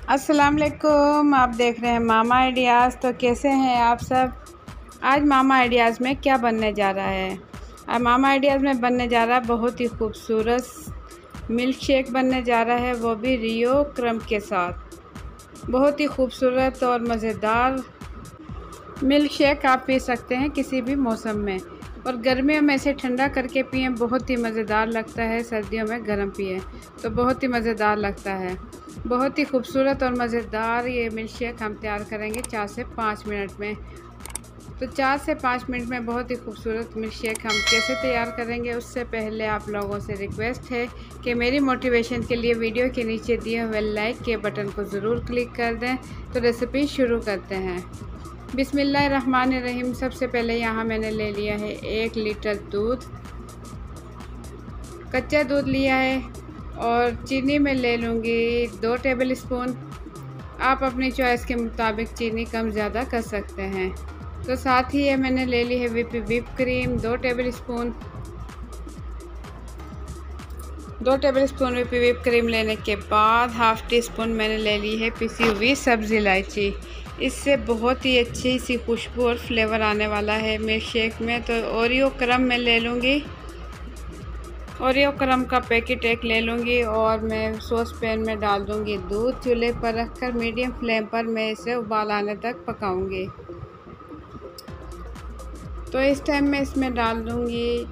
अस्सलाम वालेकुम। आप देख रहे हैं मामा आइडियाज़। तो कैसे हैं आप सब। आज मामा आइडियाज़ में क्या बनने जा रहा है। आज मामा आइडियाज़ में बनने जा रहा है बहुत ही खूबसूरत मिल्क शेक बनने जा रहा है, वो भी रियो क्रम के साथ। बहुत ही खूबसूरत और मज़ेदार मिल्क शेक आप पी सकते हैं किसी भी मौसम में, और गर्मियों में इसे ठंडा करके पिएं, बहुत ही मज़ेदार लगता है। सर्दियों में गर्म पिएं तो बहुत ही मज़ेदार लगता है। बहुत ही खूबसूरत और मज़ेदार ये मिल्क शेक हम तैयार करेंगे 4 से 5 मिनट में। तो 4 से 5 मिनट में बहुत ही खूबसूरत मिल्क शेक हम कैसे तैयार करेंगे, उससे पहले आप लोगों से रिक्वेस्ट है कि मेरी मोटिवेशन के लिए वीडियो के नीचे दिए हुए लाइक के बटन को ज़रूर क्लिक कर दें। तो रेसिपी शुरू करते हैं। बिस्मिल्लाहिर्रहमानिर्रहीम। सबसे पहले यहाँ मैंने ले लिया है 1 लीटर दूध, कच्चा दूध लिया है, और चीनी में ले लूँगी 2 टेबल स्पून। आप अपनी चॉइस के मुताबिक चीनी कम ज़्यादा कर सकते हैं। तो साथ ही ये मैंने ले ली है whip cream 2 table spoon. 2 table spoon whip cream लेने के बाद हाफ़ टी स्पून मैंने ले ली है पिसी हुई सब्ज़ी इलायची। इससे बहुत ही अच्छी सी खुशबू और फ्लेवर आने वाला है मिल्क शेक में। तो ओरियो क्रम में ले लूँगी, ओरियो क्रम का पैकेट 1 ले लूँगी, और मैं सॉस पैन में डाल दूँगी दूध। चूल्हे पर रखकर मीडियम फ्लेम पर मैं इसे उबाल आने तक पकाऊँगी। तो इस टाइम में इसमें डाल दूँगी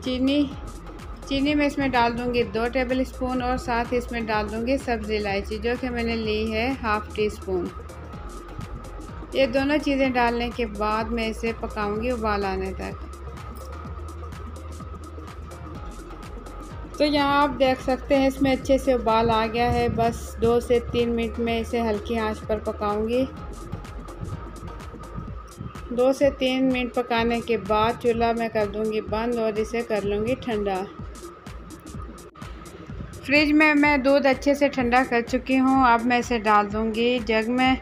चीनी में इसमें डाल दूँगी 2 टेबल स्पून, और साथ ही इसमें डाल दूँगी सब्ज़ी इलायची जो कि मैंने ली है हाफ़ टी स्पून। ये दोनों चीज़ें डालने के बाद मैं इसे पकाऊँगी उबाल आने तक। तो यहाँ आप देख सकते हैं इसमें अच्छे से उबाल आ गया है। बस 2 से 3 मिनट में इसे हल्की आंच पर पकाऊंगी। 2 से 3 मिनट पकाने के बाद चूल्हा मैं कर दूंगी बंद और इसे कर लूँगी ठंडा। फ्रिज में मैं दूध अच्छे से ठंडा कर चुकी हूँ। अब मैं इसे डाल दूँगी जग में,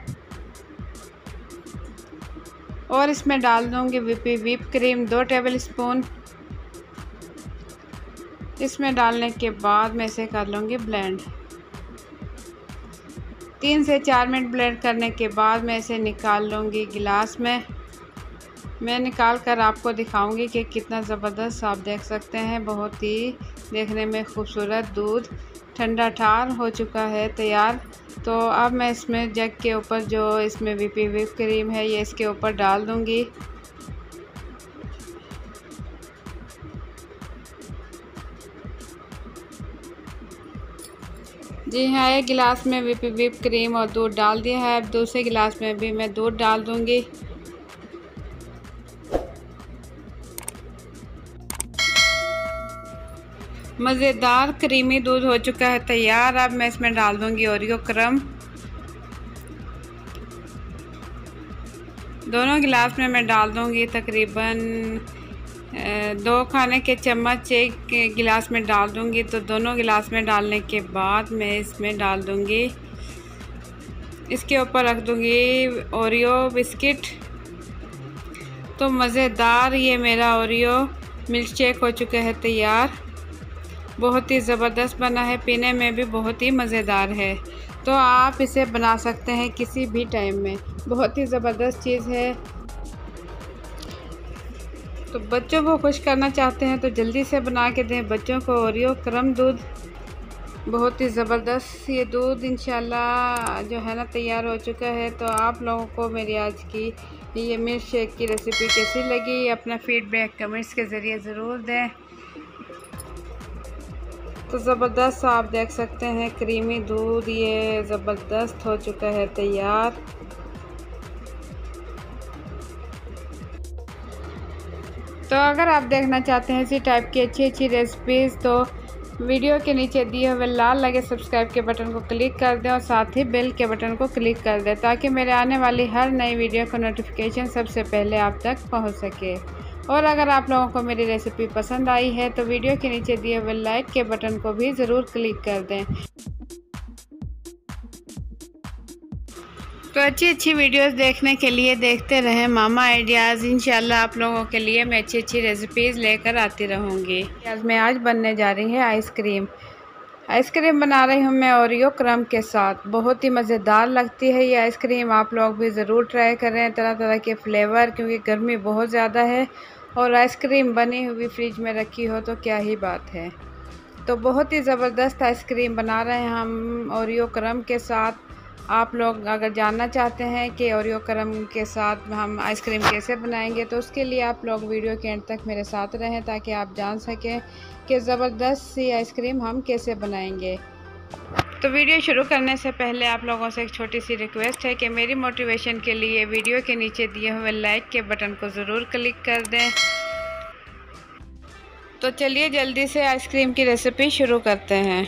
और इसमें डाल दूँगी व्हिप क्रीम 2 टेबल स्पून। इसमें डालने के बाद मैं इसे कर लूँगी ब्लेंड। 3 से 4 मिनट ब्लेंड करने के बाद मैं इसे निकाल लूँगी गिलास में। मैं निकाल कर आपको दिखाऊंगी कि कितना ज़बरदस्त आप देख सकते हैं। बहुत ही देखने में खूबसूरत दूध ठंडा ठार हो चुका है तैयार। तो अब मैं इसमें जग के ऊपर जो इसमें व्हिप क्रीम है ये इसके ऊपर डाल दूँगी। जी हाँ, एक गिलास में व्हिप क्रीम और दूध डाल दिया है। अब दूसरे गिलास में भी मैं दूध डाल दूँगी। मज़ेदार क्रीमी दूध हो चुका है तैयार। अब मैं इसमें डाल दूँगी ओरियो क्रम। दोनों गिलास में मैं डाल दूँगी तकरीबन 2 खाने के चम्मच एक गिलास में डाल दूँगी। तो दोनों गिलास में डालने के बाद मैं इसमें डाल दूँगी, इसके ऊपर रख दूँगी ओरियो बिस्किट। तो मज़ेदार ये मेरा ओरियो मिल्क शेक हो चुका है तैयार। बहुत ही ज़बरदस्त बना है, पीने में भी बहुत ही मज़ेदार है। तो आप इसे बना सकते हैं किसी भी टाइम में, बहुत ही ज़बरदस्त चीज़ है। तो बच्चों को खुश करना चाहते हैं तो जल्दी से बना के दें बच्चों को ओरियो क्रम दूध। बहुत ही ज़बरदस्त ये दूध इंशाल्लाह जो है ना तैयार हो चुका है। तो आप लोगों को मेरी आज की ये मिल्क शेक की रेसिपी कैसी लगी, अपना फीडबैक कमेंट्स के ज़रिए ज़रूर दें। तो ज़बरदस्त आप देख सकते हैं क्रीमी दूध ये ज़बरदस्त हो चुका है तैयार। तो अगर आप देखना चाहते हैं इसी टाइप की अच्छी रेसिपीज़ तो वीडियो के नीचे दिए हुए लाल लगे सब्सक्राइब के बटन को क्लिक कर दें, और साथ ही बेल के बटन को क्लिक कर दें ताकि मेरे आने वाली हर नई वीडियो का नोटिफिकेशन सबसे पहले आप तक पहुंच सके। और अगर आप लोगों को मेरी रेसिपी पसंद आई है तो वीडियो के नीचे दिए हुए लाइक के बटन को भी ज़रूर क्लिक कर दें। तो अच्छी वीडियोस देखने के लिए देखते रहें मामा आइडियाज़। इंशाल्लाह आप लोगों के लिए मैं अच्छी रेसिपीज़ लेकर आती रहूँगी। आज बनने जा रही है आइसक्रीम। आइसक्रीम बना रही हूँ मैं ओरियो क्रम के साथ। बहुत ही मज़ेदार लगती है ये आइसक्रीम, आप लोग भी ज़रूर ट्राई करें तरह तरह के फ्लेवर, क्योंकि गर्मी बहुत ज़्यादा है और आइसक्रीम बनी हुई फ्रिज में रखी हो तो क्या ही बात है। तो बहुत ही ज़बरदस्त आइसक्रीम बना रहे हैं हम ओरियो क्रम के साथ। आप लोग अगर जानना चाहते हैं कि ओरियो क्रम के साथ हम आइसक्रीम कैसे बनाएंगे तो उसके लिए आप लोग वीडियो के एंड तक मेरे साथ रहें, ताकि आप जान सकें कि ज़बरदस्त सी आइसक्रीम हम कैसे बनाएंगे। तो वीडियो शुरू करने से पहले आप लोगों से एक छोटी सी रिक्वेस्ट है कि मेरी मोटिवेशन के लिए वीडियो के नीचे दिए हुए लाइक के बटन को ज़रूर क्लिक कर दें। तो चलिए जल्दी से आइसक्रीम की रेसिपी शुरू करते हैं।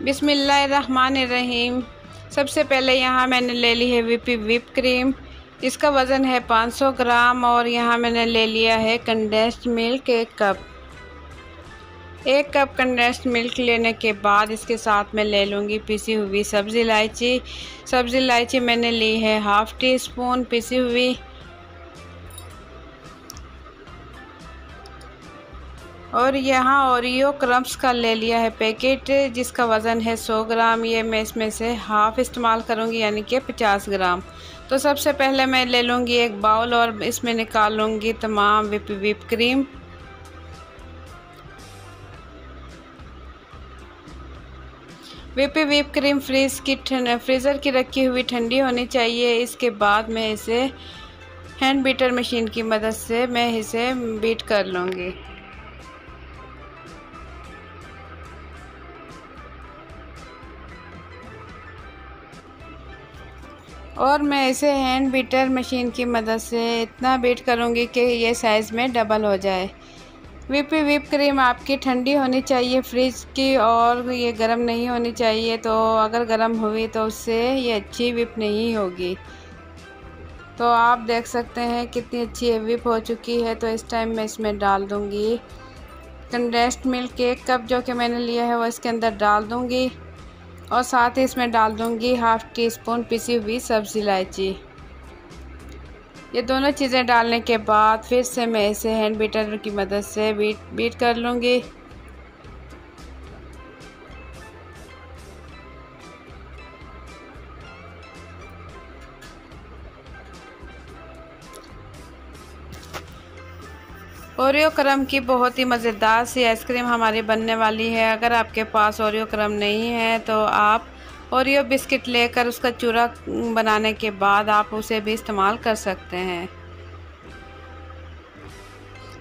बिस्मिल्लाहिर्रहमानिर्रहीम। सबसे पहले यहाँ मैंने ले ली है व्हिप क्रीम। इसका वज़न है 500 ग्राम और यहाँ मैंने ले लिया है condensed milk 1 cup. 1 cup condensed milk लेने के बाद इसके साथ मैं ले लूँगी पिसी हुई सब्ज़ी इलायची। सब्ज़ी इलायची मैंने ली है हाफ़ टी स्पून पिसी हुई। और यहाँ ओरियो क्रम्स का ले लिया है पैकेट, जिसका वज़न है 100 ग्राम। ये मैं इसमें से हाफ़ इस्तेमाल करूँगी, यानी कि 50 ग्राम। तो सबसे पहले मैं ले लूँगी एक बाउल और इसमें निकाल लूँगी तमाम whip cream. Whip cream freezer की रखी हुई ठंडी होनी चाहिए। इसके बाद मैं इसे हैंड बीटर मशीन की मदद से मैं इसे बीट कर लूँगी। और मैं इसे हैंड बीटर मशीन की मदद से इतना बीट करूँगी कि ये साइज़ में डबल हो जाए। व्हिप क्रीम आपकी ठंडी होनी चाहिए फ्रिज की, और ये गर्म नहीं होनी चाहिए। तो अगर गर्म हुई तो उससे ये अच्छी व्हिप नहीं होगी। तो आप देख सकते हैं कितनी अच्छी व्हिप हो चुकी है। तो इस टाइम मैं इसमें डाल दूँगी कंडेंस्ड मिल्क 1 कप जो कि मैंने लिया है वो इसके अंदर डाल दूँगी, और साथ ही इसमें डाल दूँगी हाफ़ टी स्पून पिसी हुई सब्ज़ी इलायची। ये दोनों चीज़ें डालने के बाद फिर से मैं इसे हैंड बीटर की मदद से बीट कर लूँगी। ओरियो क्रम की बहुत ही मज़ेदार सी आइसक्रीम हमारी बनने वाली है। अगर आपके पास ओरियो क्रम नहीं है तो आप ओरियो बिस्किट लेकर उसका चूरा बनाने के बाद आप उसे भी इस्तेमाल कर सकते हैं।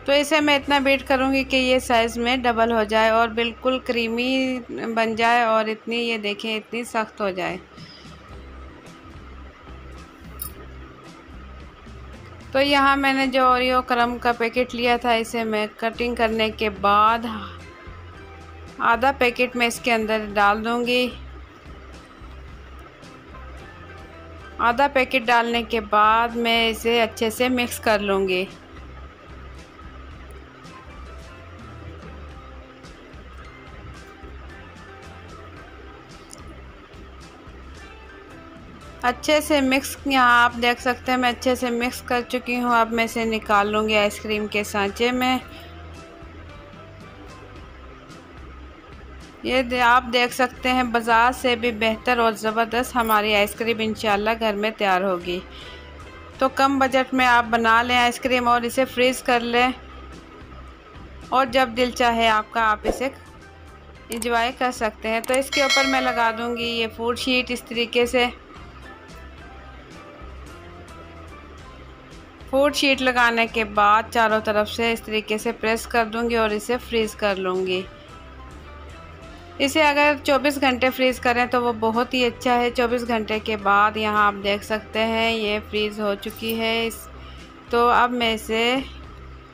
तो इसे मैं इतना बीट करूँगी कि ये साइज़ में डबल हो जाए और बिल्कुल क्रीमी बन जाए, और इतनी ये देखें इतनी सख्त हो जाए। तो यहाँ मैंने जो ओरियो क्रम का पैकेट लिया था इसे मैं कटिंग करने के बाद आधा पैकेट में इसके अंदर डाल दूँगी। आधा पैकेट डालने के बाद मैं इसे अच्छे से मिक्स कर लूँगी। अच्छे से मिक्स, यहाँ आप देख सकते हैं मैं अच्छे से मिक्स कर चुकी हूँ। अब मैं इसे निकाल लूँगी आइसक्रीम के सांचे में। ये आप देख सकते हैं बाज़ार से भी बेहतर और ज़बरदस्त हमारी आइसक्रीम इंशाल्लाह घर में तैयार होगी। तो कम बजट में आप बना लें आइसक्रीम और इसे फ्रीज़ कर लें, और जब दिल चाहे आपका आप इसे इंजॉय कर सकते हैं। तो इसके ऊपर मैं लगा दूँगी ये फूड शीट। इस तरीके से फूड शीट लगाने के बाद चारों तरफ से इस तरीके से प्रेस कर दूँगी और इसे फ्रीज़ कर लूँगी। इसे अगर 24 घंटे फ्रीज़ करें तो वो बहुत ही अच्छा है। 24 घंटे के बाद यहाँ आप देख सकते हैं ये फ्रीज़ हो चुकी है। तो अब मैं इसे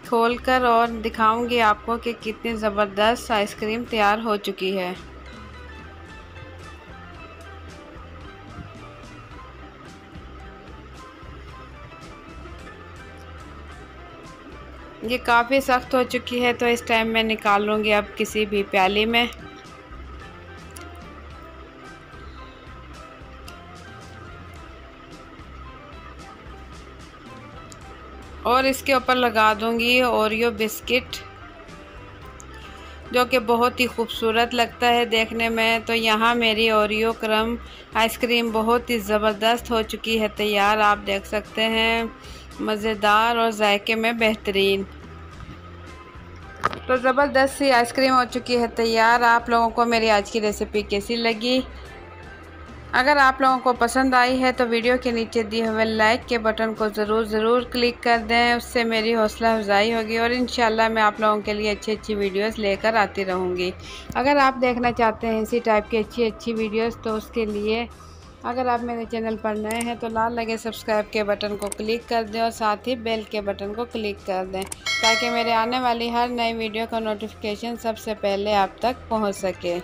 खोलकर और दिखाऊंगी आपको कि कितनी ज़बरदस्त आइसक्रीम तैयार हो चुकी है। ये काफ़ी सख्त हो चुकी है। तो इस टाइम मैं निकाल लूँगी अब किसी भी प्याली में। और इसके ऊपर लगा दूँगी ओरियो बिस्किट। जो कि बहुत ही खूबसूरत लगता है देखने में। तो यहाँ मेरी ओरियो क्रम आइसक्रीम बहुत ही ज़बरदस्त हो चुकी है तैयार, आप देख सकते हैं, मज़ेदार और जायके में बेहतरीन। तो ज़बरदस्त सी आइसक्रीम हो चुकी है तैयार। आप लोगों को मेरी आज की रेसिपी कैसी लगी? अगर आप लोगों को पसंद आई है तो वीडियो के नीचे दिए हुए लाइक के बटन को ज़रूर क्लिक कर दें, उससे मेरी हौसला अफजाई होगी और इंशाल्लाह मैं आप लोगों के लिए अच्छी वीडियोस लेकर आती रहूँगी। अगर आप देखना चाहते हैं इसी टाइप की अच्छी वीडियोस तो उसके लिए अगर आप मेरे चैनल पर नए हैं तो लाल लगे सब्सक्राइब के बटन को क्लिक कर दें और साथ ही बेल के बटन को क्लिक कर दें ताकि मेरे आने वाली हर नई वीडियो का नोटिफिकेशन सबसे पहले आप तक पहुँच सके।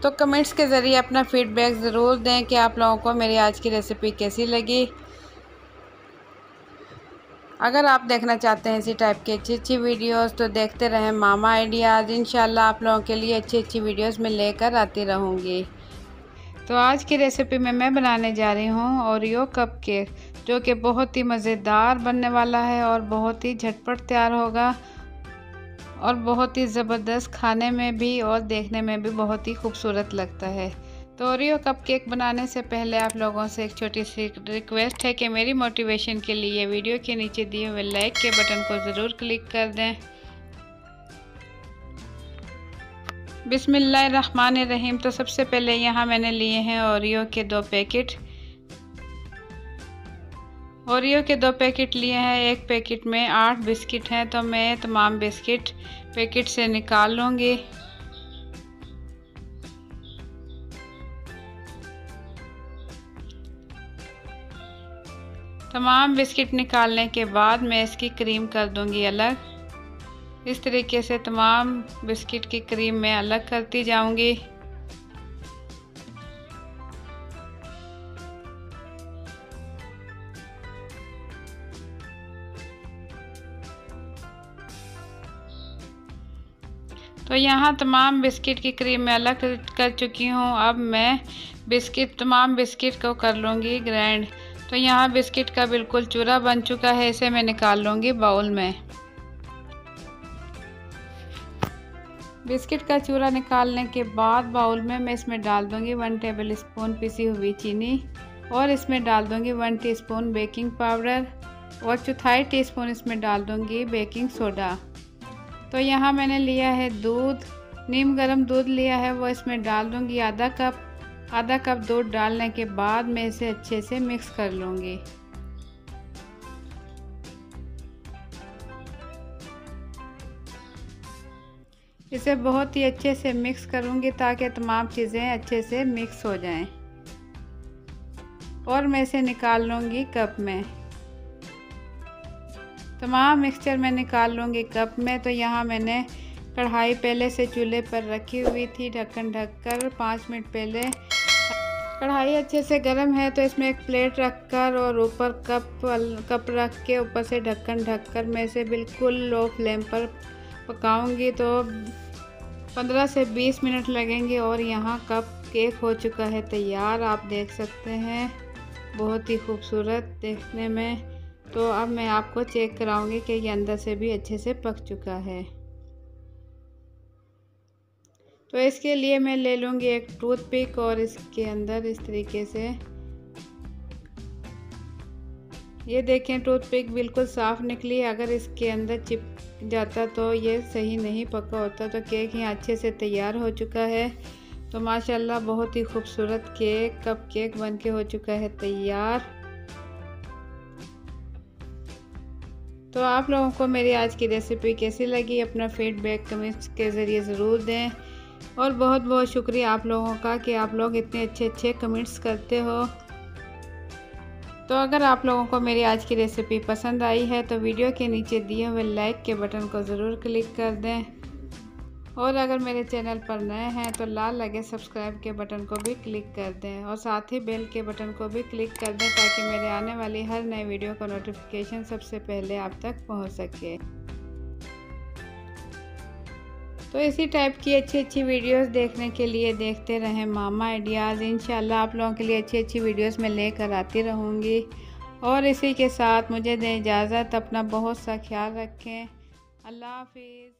तो कमेंट्स के ज़रिए अपना फीडबैक ज़रूर दें कि आप लोगों को मेरी आज की रेसिपी कैसी लगी। अगर आप देखना चाहते हैं इसी टाइप की अच्छी वीडियोस तो देखते रहें मामा आइडियाज़। इंशाल्लाह आप लोगों के लिए अच्छी वीडियोस में लेकर आती रहूँगी। तो आज की रेसिपी में मैं बनाने जा रही हूँ ओरियो कप केक, जो कि बहुत ही मज़ेदार बनने वाला है और बहुत ही झटपट तैयार होगा और बहुत ही ज़बरदस्त खाने में भी और देखने में भी बहुत ही खूबसूरत लगता है। तो ओरियो कप केक बनाने से पहले आप लोगों से एक छोटी सी रिक्वेस्ट है कि मेरी मोटिवेशन के लिए वीडियो के नीचे दिए हुए लाइक के बटन को ज़रूर क्लिक कर दें। बिस्मिल्लाहिर्रहमानिर्रहीम। तो सबसे पहले यहाँ मैंने लिए हैं ओरियो के 2 पैकेट। ओरियो के 2 पैकेट लिए हैं। एक पैकेट में 8 बिस्किट हैं तो मैं तमाम बिस्किट पैकेट से निकाल लूँगी। तमाम बिस्किट निकालने के बाद मैं इसकी क्रीम कर दूँगी अलग। इस तरीके से तमाम बिस्किट की क्रीम मैं अलग करती जाऊँगी। तो यहाँ तमाम बिस्किट की क्रीम मैं अलग कर चुकी हूँ। अब मैं तमाम बिस्किट को कर लूँगी ग्राइंड। तो यहाँ बिस्किट का बिल्कुल चूरा बन चुका है, इसे मैं निकाल लूँगी बाउल में। बिस्किट का चूरा निकालने के बाद बाउल में मैं इसमें डाल दूँगी 1 टेबल स्पून पिसी हुई चीनी और इसमें डाल दूँगी 1 टीस्पून बेकिंग पाउडर और 1/4 टीस्पून इसमें डाल दूँगी बेकिंग सोडा। तो यहाँ मैंने लिया है दूध, नीम गर्म दूध लिया है, वो इसमें डाल दूँगी आधा कप दूध डालने के बाद मैं इसे अच्छे से मिक्स कर लूँगी। इसे बहुत ही अच्छे से मिक्स करूँगी ताकि तमाम चीज़ें अच्छे से मिक्स हो जाएं और मैं इसे निकाल लूँगी कप में। तमाम मिक्सचर मैं निकाल लूँगी कप में। तो यहाँ मैंने कढ़ाई पहले से चूल्हे पर रखी हुई थी ढक्कन ढककर 5 मिनट पहले। कढ़ाई अच्छे से गर्म है तो इसमें एक प्लेट रखकर और ऊपर कप रख के ऊपर से ढक्कन ढककर मैं इसे बिल्कुल लो फ्लेम पर पकाऊंगी। तो 15 से 20 मिनट लगेंगे और यहाँ कप केक हो चुका है तैयार, आप देख सकते हैं, बहुत ही खूबसूरत देखने में। तो अब मैं आपको चेक कराऊंगी कि ये अंदर से भी अच्छे से पक चुका है। तो इसके लिए मैं ले लूँगी एक टूथपिक और इसके अंदर इस तरीके से, ये देखें टूथपिक बिल्कुल साफ़ निकली। अगर इसके अंदर चिप जाता तो ये सही नहीं पका होता। तो केक यहाँ अच्छे से तैयार हो चुका है। तो माशाल्लाह बहुत ही खूबसूरत कप केक बनके हो चुका है तैयार। तो आप लोगों को मेरी आज की रेसिपी कैसी लगी अपना फीडबैक कमेंट्स के ज़रिए ज़रूर दें और बहुत बहुत शुक्रिया आप लोगों का कि आप लोग इतने अच्छे कमेंट्स करते हो। तो अगर आप लोगों को मेरी आज की रेसिपी पसंद आई है तो वीडियो के नीचे दिए हुए लाइक के बटन को ज़रूर क्लिक कर दें और अगर मेरे चैनल पर नए हैं तो लाल लगे सब्सक्राइब के बटन को भी क्लिक कर दें और साथ ही बेल के बटन को भी क्लिक कर दें ताकि मेरे आने वाली हर नई वीडियो का नोटिफिकेशन सबसे पहले आप तक पहुंच सके। तो इसी टाइप की अच्छी वीडियोस देखने के लिए देखते रहें मामा आइडियाज़। इंशाल्लाह आप लोगों के लिए अच्छी वीडियोस मैं लेकर आती रहूँगी। और इसी के साथ मुझे दें इजाज़त, अपना बहुत सा ख्याल रखें। अल्लाह हाफिज़।